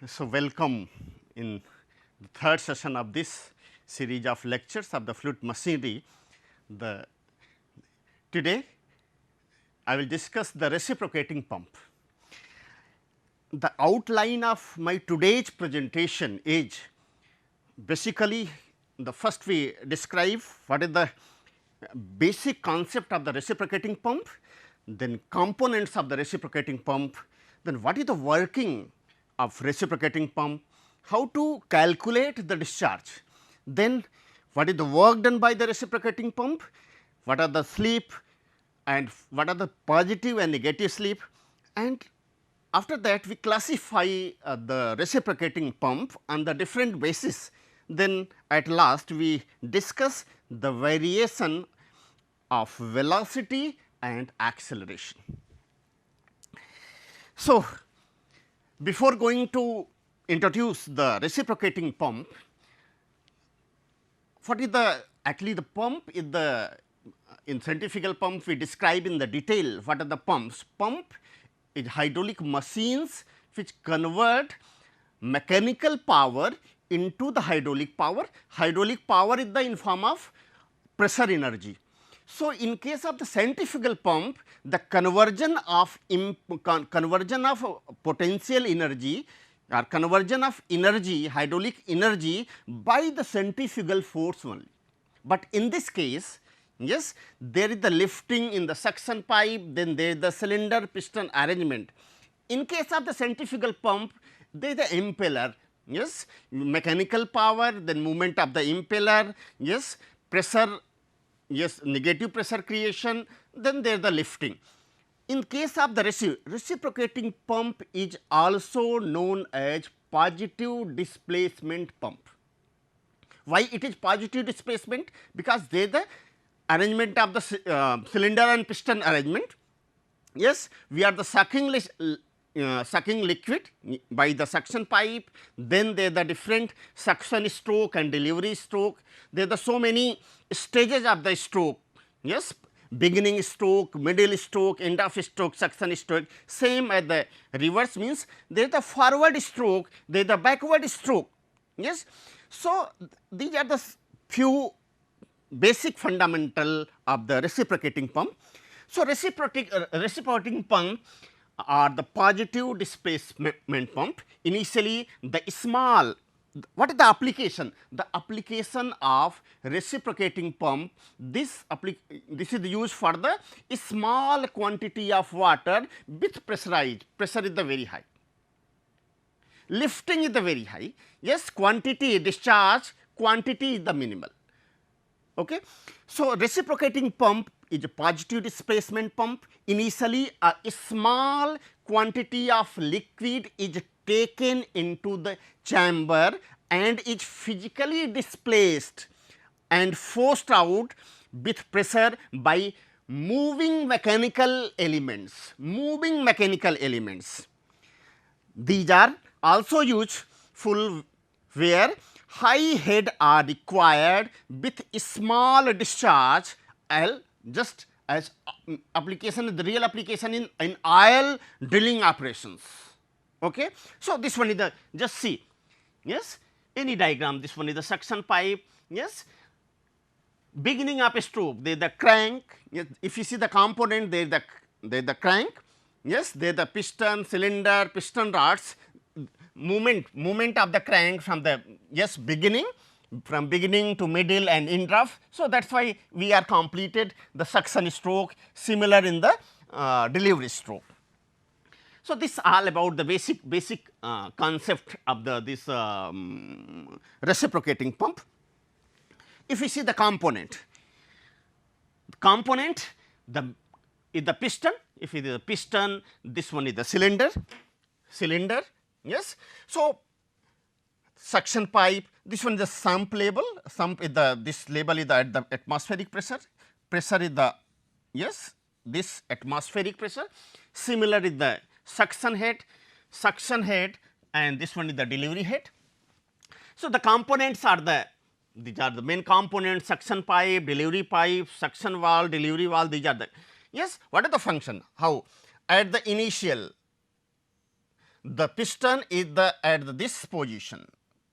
So, welcome in the third session of this series of lectures of the fluid machinery. Today I will discuss the reciprocating pump. The outline of my today's presentation is basically the first we describe what is the basic concept of the reciprocating pump, then components of the reciprocating pump, then what is the working of reciprocating pump, how to calculate the discharge, then what is the work done by the reciprocating pump, what are the slip and what are the positive and negative slip, and after that we classify the reciprocating pump on the different basis. Then at last we discuss the variation of velocity and acceleration. So, before going to introduce the reciprocating pump, what is the actually the pump is the in centrifugal pump we describe in the detail what are the pumps. Pump is hydraulic machines which convert mechanical power into the hydraulic power. Hydraulic power is the in form of pressure energy. So, in case of the centrifugal pump, the conversion of potential energy or conversion of energy, hydraulic energy by the centrifugal force only. But in this case, yes, there is the lifting in the suction pipe, then there is the cylinder piston arrangement. In case of the centrifugal pump, there is the impeller, yes, mechanical power, then movement of the impeller, yes, pressure, yes, negative pressure creation, then there is the lifting. In case of the reciprocating pump is also known as positive displacement pump. Why it is positive displacement? Because there is the arrangement of the cylinder and piston arrangement. Yes, we are the sucking liquid by the suction pipe, then there are the different suction stroke and delivery stroke. There are so many stages of the stroke, yes, beginning stroke, middle stroke, end of stroke, suction stroke. Same as the reverse means there is the forward stroke, there is the backward stroke. Yes. So, these are the few basic fundamental of the reciprocating pump. So, reciprocating pump are the positive displacement pump. Initially the small, what is the application? The application of reciprocating pump, this is used for the small quantity of water with pressurized, pressure is the very high, lifting is the very high, yes, quantity discharge quantity is the minimal. Okay. So, reciprocating pump is a positive displacement pump. Initially a small quantity of liquid is taken into the chamber and is physically displaced and forced out with pressure by moving mechanical elements. These are also useful where high head are required with small discharge, just as application, the real application in oil drilling operations. Okay. So, this one is the, just see, yes, any diagram, this one is the suction pipe, yes, beginning of a stroke, there is the crank, yes, if you see the component, there is the crank, yes, there is the piston, cylinder, piston rods, movement of the crank from the, yes, beginning, from beginning to middle and in rough. So, that is why we are completed the suction stroke, similar in the delivery stroke. So, this all about the basic concept of this reciprocating pump. If we see the component is the piston. If it is a piston, this one is the cylinder, yes. So, suction pipe, this one is the sump label, sump is the, this label is at the atmospheric pressure, pressure is the, yes, this atmospheric pressure. Similar is the suction head, and this one is the delivery head. So, the components are these are the main components: suction pipe, delivery pipe, suction valve, delivery valve. These are the, yes, what is the function? How? At the initial, the piston is at this position.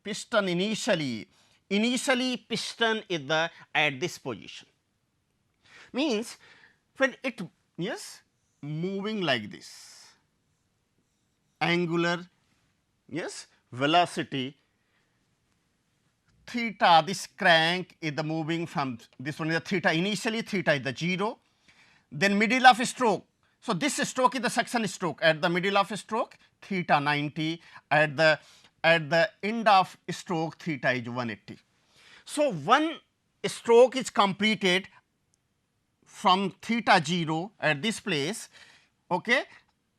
Piston initially piston is at this position. Means when it yes moving like this, angular yes velocity theta, this crank is the moving from this one is the theta, initially theta is the 0, then middle of stroke. So, this stroke is the suction stroke, at the middle of stroke theta 90, at the end of stroke theta is 180. So, one stroke is completed from theta 0 at this place, okay,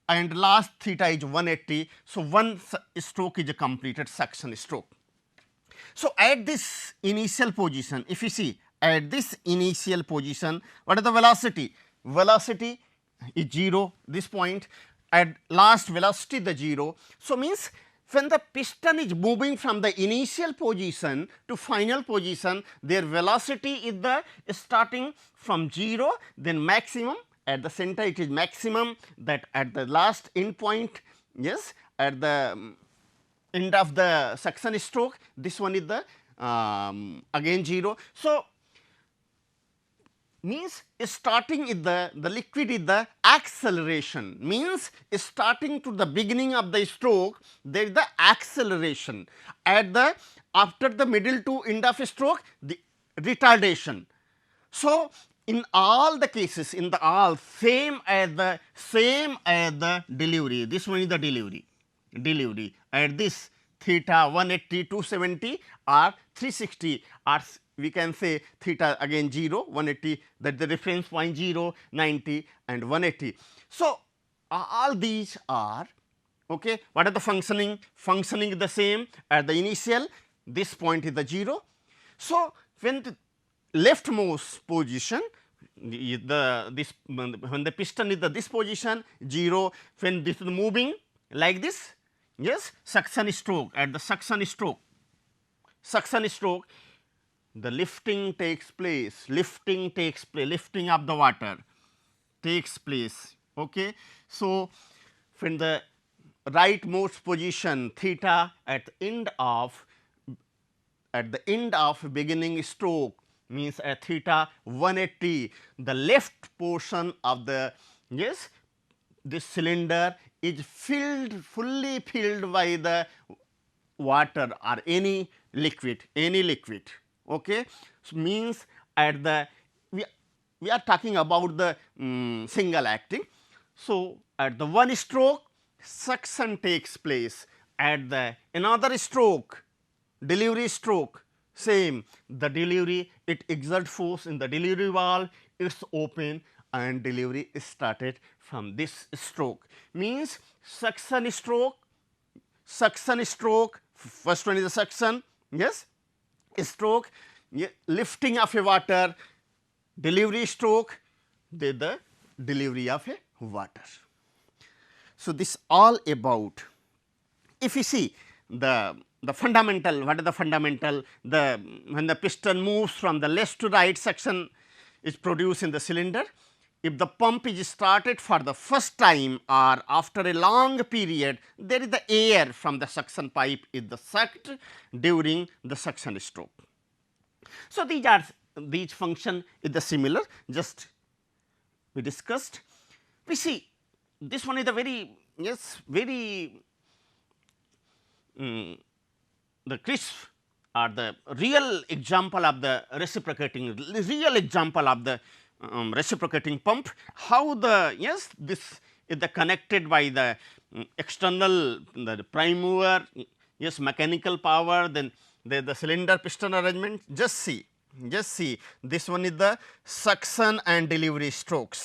and last theta is 180. So, one stroke is a completed suction stroke. So, at this initial position, if you see at this initial position, what is the velocity? Velocity is 0, this point, at last velocity the 0. So, means when the piston is moving from the initial position to final position, their velocity is the starting from 0, then maximum, at the center it is maximum, that at the last end point, yes, at the end of the suction stroke, this one is the again 0. So, means starting is the liquid is the acceleration, means starting to the beginning of the stroke there is the acceleration, at the after the middle to end of stroke the retardation. So, in all the cases, in the all same as the delivery, this one is the delivery at this theta 180, 270 or 360, or we can say theta again 0, 180, that the reference point 0, 90 and 180. So, all these are okay. What are the functioning? Functioning is the same at the initial, this point is the 0. So, when the leftmost position, this when the piston is the this position 0, when this is moving like this, yes, suction stroke, at the suction stroke the lifting takes place, lifting of the water takes place. Okay. So, when the rightmost position theta at the end of beginning stroke, means at theta 180, the left portion of the yes this cylinder is fully filled by the water or any liquid. Okay. So, means at the we are talking about the single acting. So, at the one stroke suction takes place, at the another stroke delivery stroke same, the delivery it exert force in the delivery valve, it is open and delivery is started from this stroke. Means suction stroke, first one is the suction, yes, stroke, lifting of a water, delivery stroke, the delivery of a water. So, this all about, if you see the fundamental, what is the fundamental? When the piston moves from the left to right, suction is produced in the cylinder. If the pump is started for the first time or after a long period, there is the air from the suction pipe is the sucked during the suction stroke. So, these function is the similar, just we discussed. We see this one is the very very the crisp or the real example of the reciprocating reciprocating pump. How the this is the connected by the external the prime mover, mechanical power, then the cylinder piston arrangement. Just see this one is the suction and delivery stroke,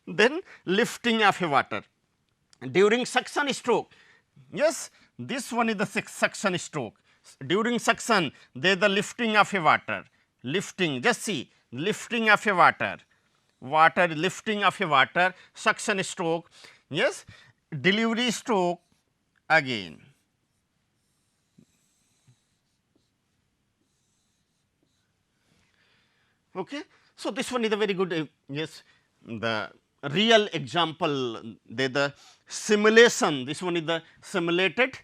then lifting of a water during suction stroke. Yes, this one is the suction stroke. During suction, there is the lifting of a water, just see, lifting of a water, lifting of a water, suction stroke, yes, delivery stroke again. Okay. So, this one is a very good the real example, the simulation. This one is the simulated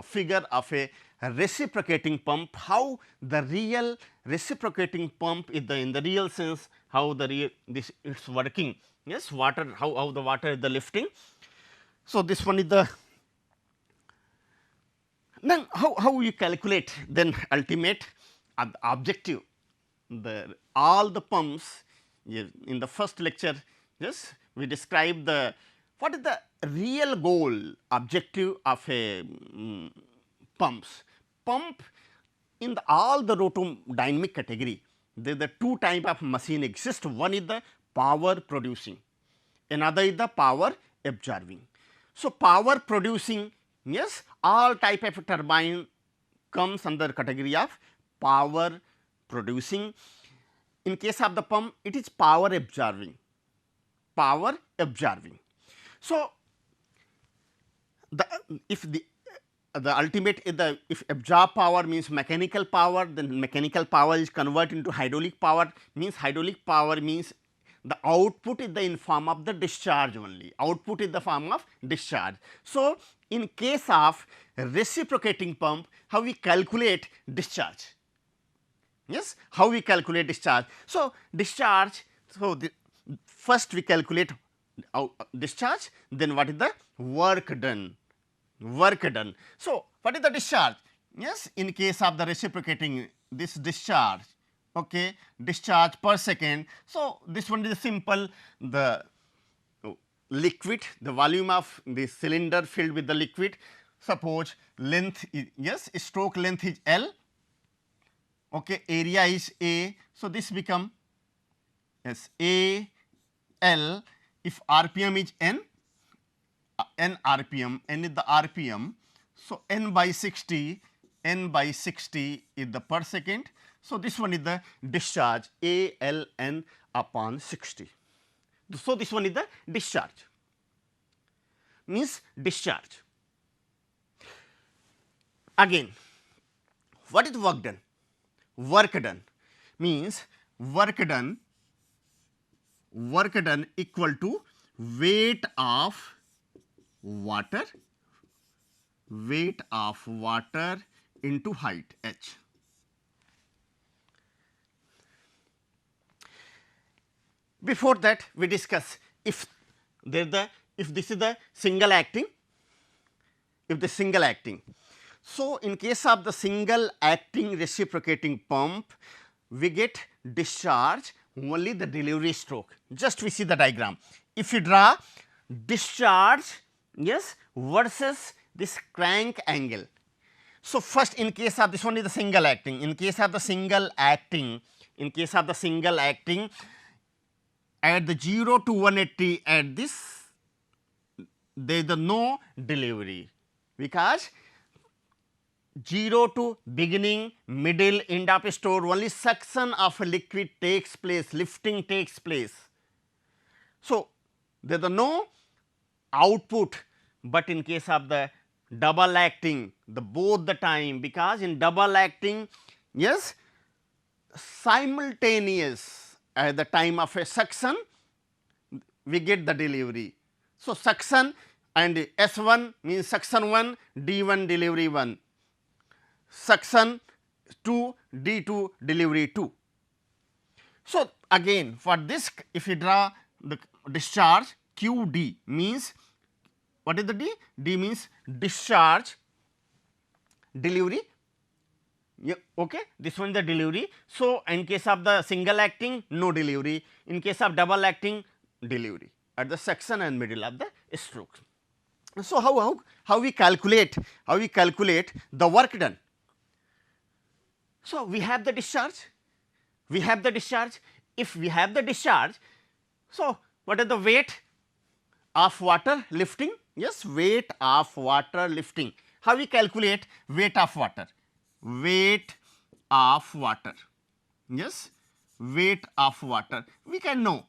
figure of a reciprocating pump. How the real reciprocating pump is in the real sense, how the real this it's working. Yes, water, how the water is the lifting. So, this one is the then how you calculate then ultimate objective. The all the pumps, yes, in the first lecture, yes, we described the what is the real goal objective of a pumps. Pump in all the rotodynamic category, there the two type of machine exist. One is the power producing, another is the power absorbing. So, power producing, yes, all type of turbine comes under category of power producing. In case of the pump, it is power absorbing, power absorbing. So, if the ultimate is if absorb power means mechanical power, then mechanical power is converted into hydraulic power, means hydraulic power means the output is in form of the discharge only, output is the form of discharge. So, in case of reciprocating pump, how we calculate discharge? Yes, how we calculate discharge? So, discharge, so first we calculate discharge, then what is the work done? Work done. So, what is the discharge? Yes, in case of the reciprocating, this discharge, okay, discharge per second. So, this one is simple, the liquid, the volume of the cylinder filled with the liquid. Suppose length is, yes, stroke length is L, okay, area is A. So, this become, yes, A L, if RPM is N, N RPM, N is the RPM. So, N by 60, N by 60 is the per second. So, this one is the discharge, A L N upon 60. So, this one is the discharge, means discharge. Again, what is work done? Work done means work done equal to weight of water, weight of water into height h. Before that, we discuss if this is the single acting, if the single acting. So, in case of the single acting reciprocating pump, we get discharge only the delivery stroke. Just we see the diagram. If you draw discharge, yes, versus this crank angle. So, first in case of this one is the single acting, in case of the single acting, at the 0 to 180 at this, there is no delivery, because 0 to beginning, middle, end of store, only suction of a liquid takes place, lifting takes place. So, there is no output, but in case of the double acting, the both the time, because in double acting, yes, simultaneous at the time of a suction, we get the delivery. So, suction and S1 means suction 1, D1 delivery 1, suction 2, D2 delivery 2. So, again for this, if you draw the discharge, QD means, what is the D? D means discharge, delivery, yeah, okay, this one is the delivery. So, in case of the single acting, no delivery, in case of double acting, delivery at the section and middle of the stroke. So, how we calculate the work done? So, we have the discharge, if we have the discharge, so what is the weight of water lifting? Yes, weight of water lifting. How we calculate weight of water? Weight of water, yes, weight of water, we can know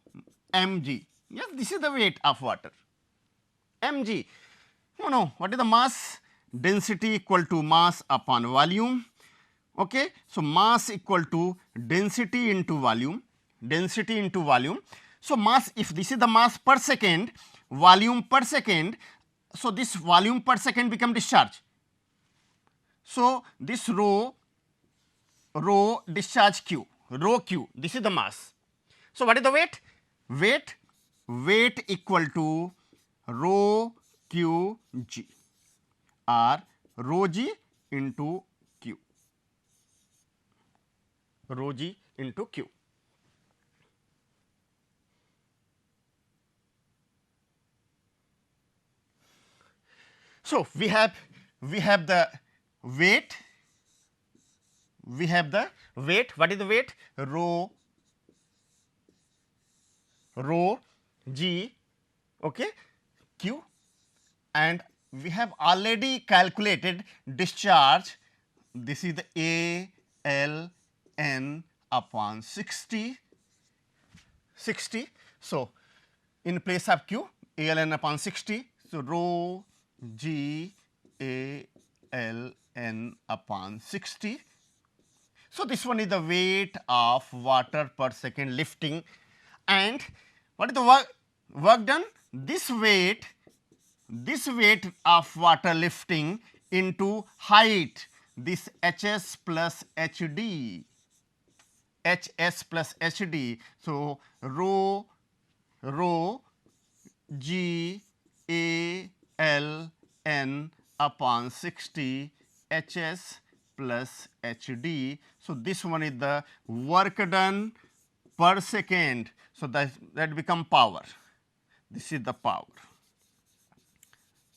mg, yes, this is the weight of water, mg. You know what is the mass? Density equal to mass upon volume, okay. So, mass equal to density into volume, So, mass, if this is the mass per second, volume per second, So, this volume per second become discharge. So, this rho discharge q, rho q, this is the mass. So, what is the weight? Weight equal to rho q g, or rho g into q, rho g into q. So, we have the weight, what is the weight? Rho g, okay, q, and we have already calculated discharge. This is the A L n upon 60. So, in place of q, A L n upon 60. So, rho g A L n upon 60. So, this one is the weight of water per second lifting, and what is the work done? This weight of water lifting into height, this Hs plus Hd, Hs plus Hd. So, rho g A L n upon 60 Hs plus Hd. So, this one is the work done per second. So, that become power. This is the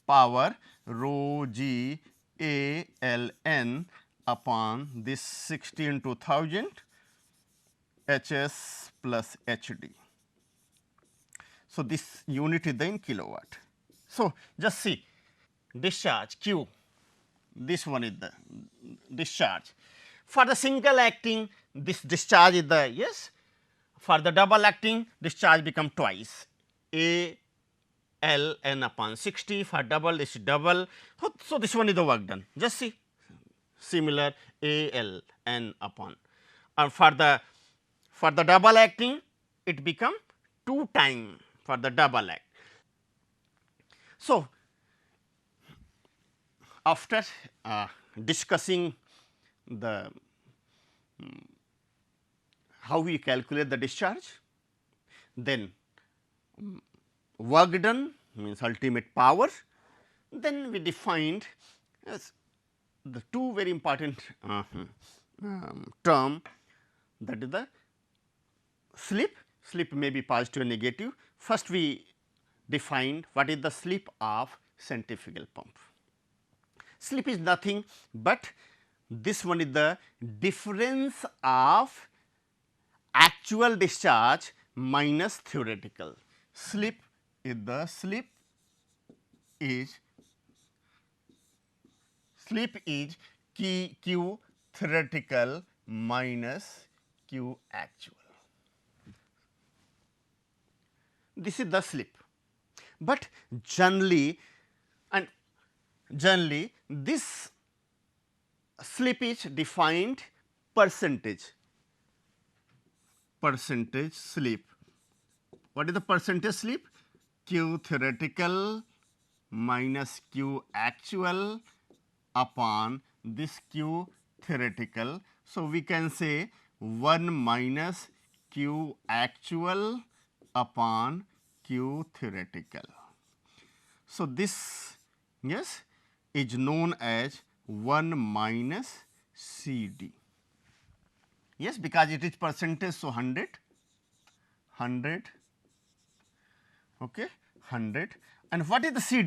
power rho g A L n upon this 60 into 1000 Hs plus Hd. So, this unit is in kilowatt. So, just see discharge Q, this one is the discharge. For the single acting, this discharge is the, yes, for the double acting, discharge become twice, A L n upon 60. For double, this is double. So, this one is the work done, just see similar A L n upon, and for the double acting it become 2 time for the double act. So, after discussing the how we calculate the discharge, then work done means ultimate power, then we defined as the two very important term, that is the slip may be positive or negative. First we defined what is the slip of centrifugal pump. Slip is nothing but this one is the difference of actual discharge minus theoretical. Slip is Q theoretical minus Q actual. This is the slip, but generally this slip is defined percentage slip. What is the percentage slip? Q theoretical minus Q actual upon this Q theoretical. So, we can say 1 minus Q actual upon Q theoretical. So, this, yes, is known as 1 minus C D. Yes, because it is percentage, so 100, okay, 100. And what is the C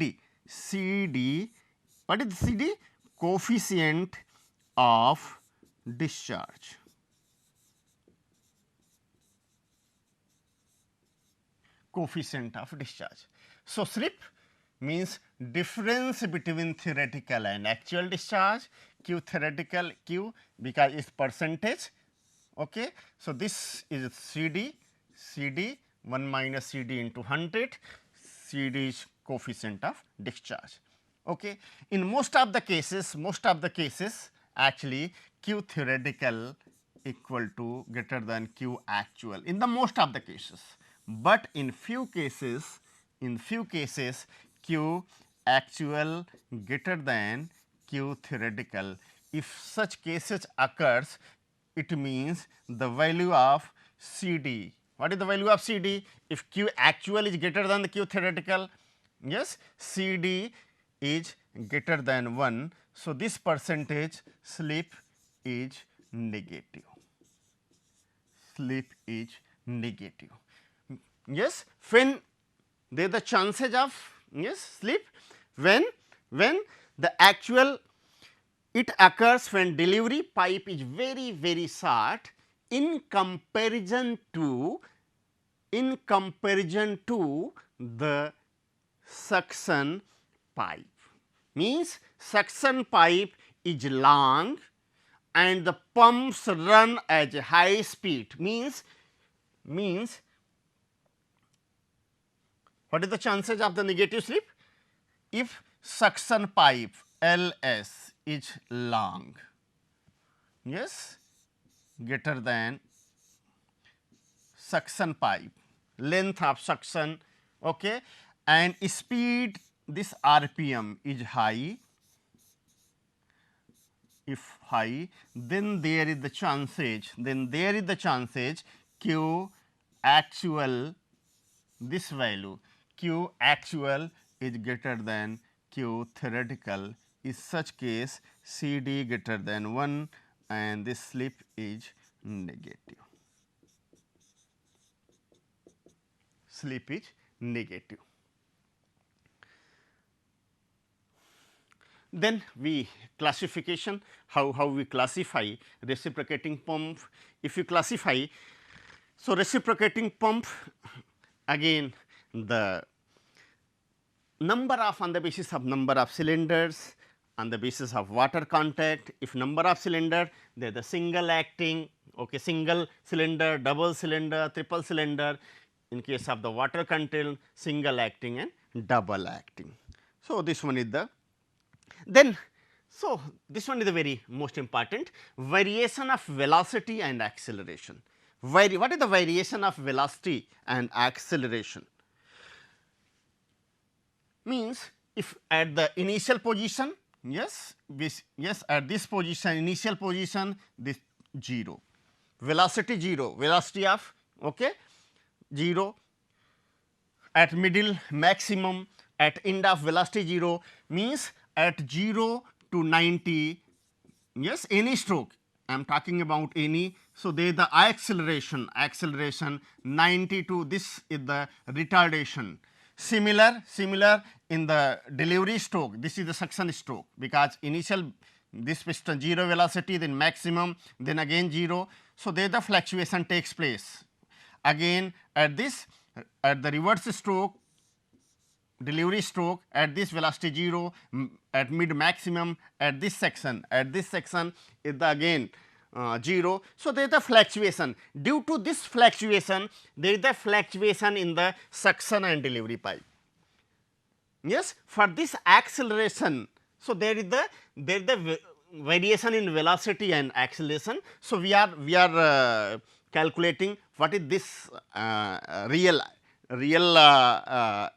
D? What is the C D? Coefficient of discharge. Coefficient of discharge. So, slip means difference between theoretical and actual discharge. Q theoretical, Q because it is percentage. Okay. So, this is C D 1 minus C D into 100, C D is coefficient of discharge. Okay. In most of the cases actually Q theoretical equal to greater than Q actual in the most of the cases, but in few cases Q actual greater than Q theoretical. If such cases occurs, it means the value of CD. What is the value of CD? If Q actual is greater than the Q theoretical, yes, CD is greater than 1. So, this percentage slip is negative. Slip is negative. Yes, when there the chances of slip when the actual it occurs when delivery pipe is very short in comparison to the suction pipe. Means suction pipe is long and the pumps run at high speed, means what is the chances of the negative slip? If suction pipe LS is long, yes, greater than suction pipe, length of suction, okay, and speed, this RPM is high, if high, then there is the chances, Q actual, this value Q actual is greater than Q theoretical, is such case CD greater than 1 and this slip is negative. Slip is negative. Then we classification, how we classify reciprocating pump. If you classify, so reciprocating pump, again the number of, on the basis of number of cylinders, on the basis of water contact. If number of cylinder, they are the single acting, okay, single cylinder, double cylinder, triple cylinder. In case of the water content, single acting and double acting. So, this one is the then. So, this one is the very most important, variation of velocity and acceleration. What is the variation of velocity and acceleration? Means if at the initial position, yes, at this position, initial position, this 0, velocity 0, velocity of, okay, 0, at middle maximum, at end of velocity 0, means at 0 to 90, yes, any stroke, I am talking about any. So, there is the acceleration 90 to, this is the retardation. Similar in the delivery stroke, this is the suction stroke, because initial this piston 0 velocity, then maximum, then again 0. So, there the fluctuation takes place. Again at this, at the reverse stroke, delivery stroke, at this velocity 0, at mid maximum, at this section is the again 0. So, there is the fluctuation. Due to this fluctuation, there is the fluctuation in the suction and delivery pipe. Yes, for this acceleration, so there is the variation in velocity and acceleration. So, we are calculating what is this real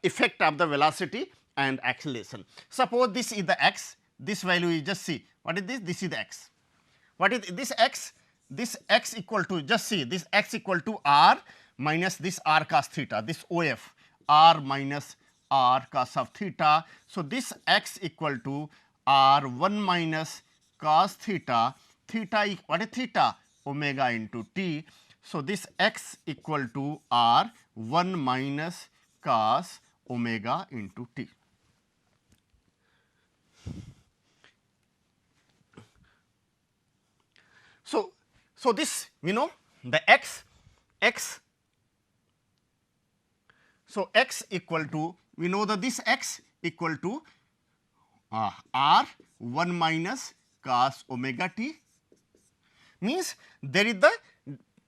effect of the velocity and acceleration. Suppose this is the x, this value is, just see what is this, this is the x. What is this x? This x equal to, just see, this x equal to r minus this r cos theta, this OF, r minus r cos of theta. So, this x equal to r 1 minus cos theta, theta, what is theta? Omega into t. So, this x equal to r 1 minus cos omega into t. So, this we know the x, so x equal to, we know that this x equal to r 1 minus cos omega t, means there is the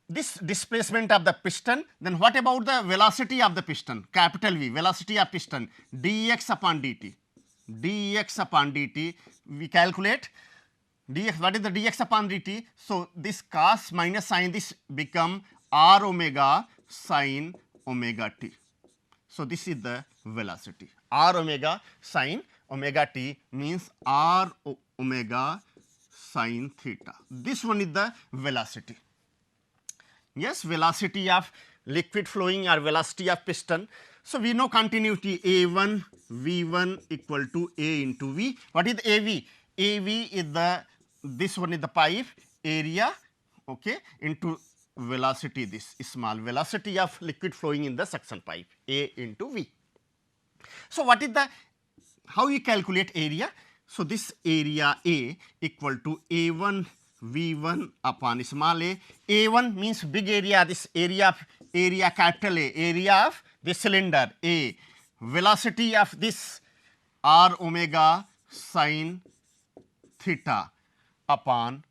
this displacement of the piston. Then what about the velocity of the piston, capital V, velocity of piston, dx upon dt, we calculate dx, what is the dx upon dt? So, this cos minus sin, this become r omega sin omega t. So, this is the velocity. R omega sin omega t means R omega sin theta. This one is the velocity. Yes, velocity of liquid flowing or velocity of piston. So, we know continuity A1 V1 equal to A into V. What is AV? AV is the, this one is the pipe area, okay, into velocity, this small velocity of liquid flowing in the suction pipe, A into V. So, what is the, how you calculate area? So, this area A equal to A1 V1 upon small a. A1 means big area, this area capital A, area of the cylinder A, velocity of this R omega sin theta upon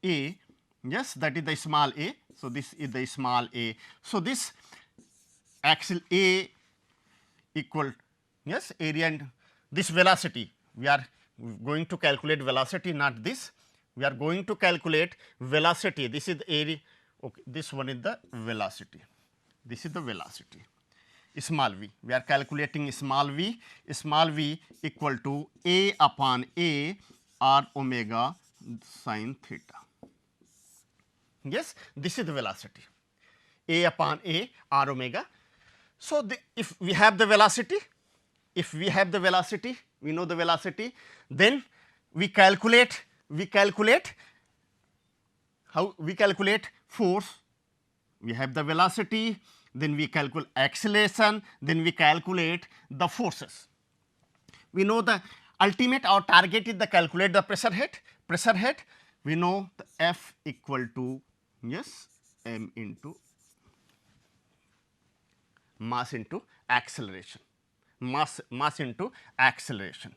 A. Yes, that is the small a. So, this is the small a. So, this axle A equal, yes, area and this velocity, we are going to calculate velocity, not this. We are going to calculate velocity. This is the area, okay, this one is the velocity. This is the velocity, small v. We are calculating small v equal to A upon A R omega sin theta. Yes, this is the velocity, A upon A R omega. So, if we have the velocity, we know the velocity, then we calculate how we calculate force. We have the velocity, then we calculate acceleration, then we calculate the forces. We know the ultimate, our target is the calculate the pressure head. We know the F equal to, yes, m into mass into acceleration, mass into acceleration.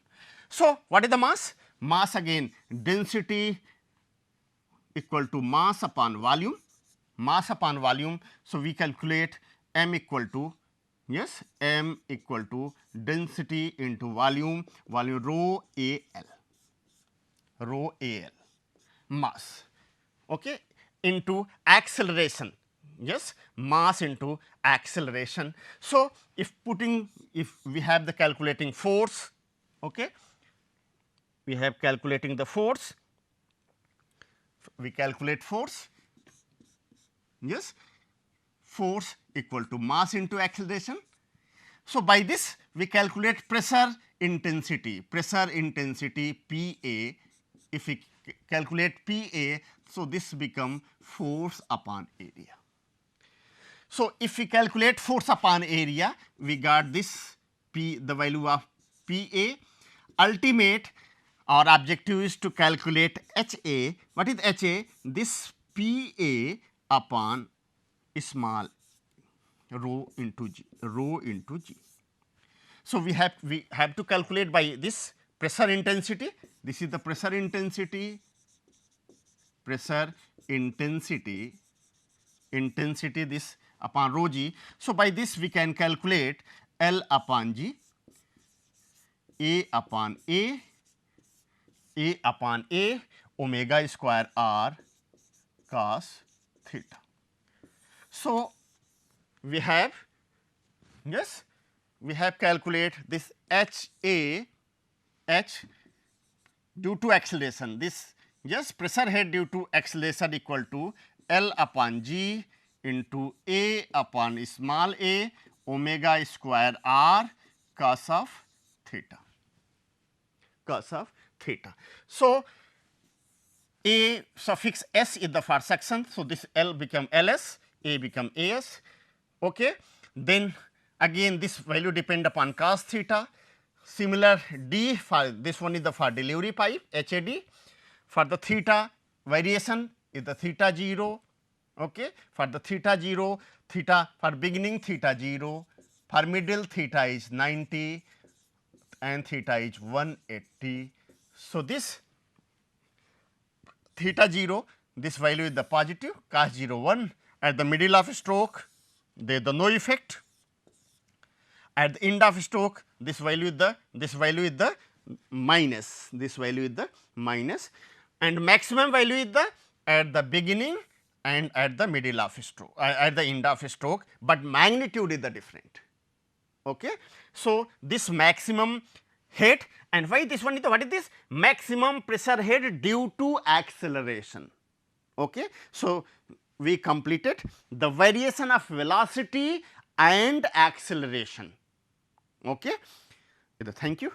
So, what is the mass? Mass again density equal to mass upon volume, So, we calculate m equal to, yes, m equal to density into volume rho al, mass, okay, into acceleration, yes, mass into acceleration. So, if we have the calculating force, okay, we have calculating the force, we calculate force, yes, force equal to mass into acceleration. So, by this we calculate pressure intensity P A. If we calculate P A, so this become force upon area. So, if we calculate force upon area, we got this P, the value of P A. Ultimate, our objective is to calculate H A. What is H A? This P A upon small rho into G. So, we have to calculate by this pressure intensity. This is the pressure intensity, this upon rho G. So, by this we can calculate L upon G, A upon A omega square R cos theta. So, we have, yes, we have calculate this H due to acceleration, this, yes, pressure head due to acceleration equal to L upon G into A upon small a omega square R cos of theta. So, A suffix s is the for section. So, this L become Ls, A become As. Okay. Then again this value depend upon cos theta. Similar D for this one is the for delivery pipe HAD. For the theta variation is the theta 0. Okay. For the theta 0, theta for beginning theta 0, for middle theta is 90 and theta is 180. So, this theta 0, this value is the positive, cos 0 1. At the middle of stroke there is the no effect. At the end of stroke this value is the minus, and maximum value is the at the beginning and at the middle of stroke, at the end of stroke, but magnitude is the different. Okay. So, this maximum head, and why this one is the, what is this maximum pressure head due to acceleration. Okay. So, we completed the variation of velocity and acceleration. Okay. Thank you.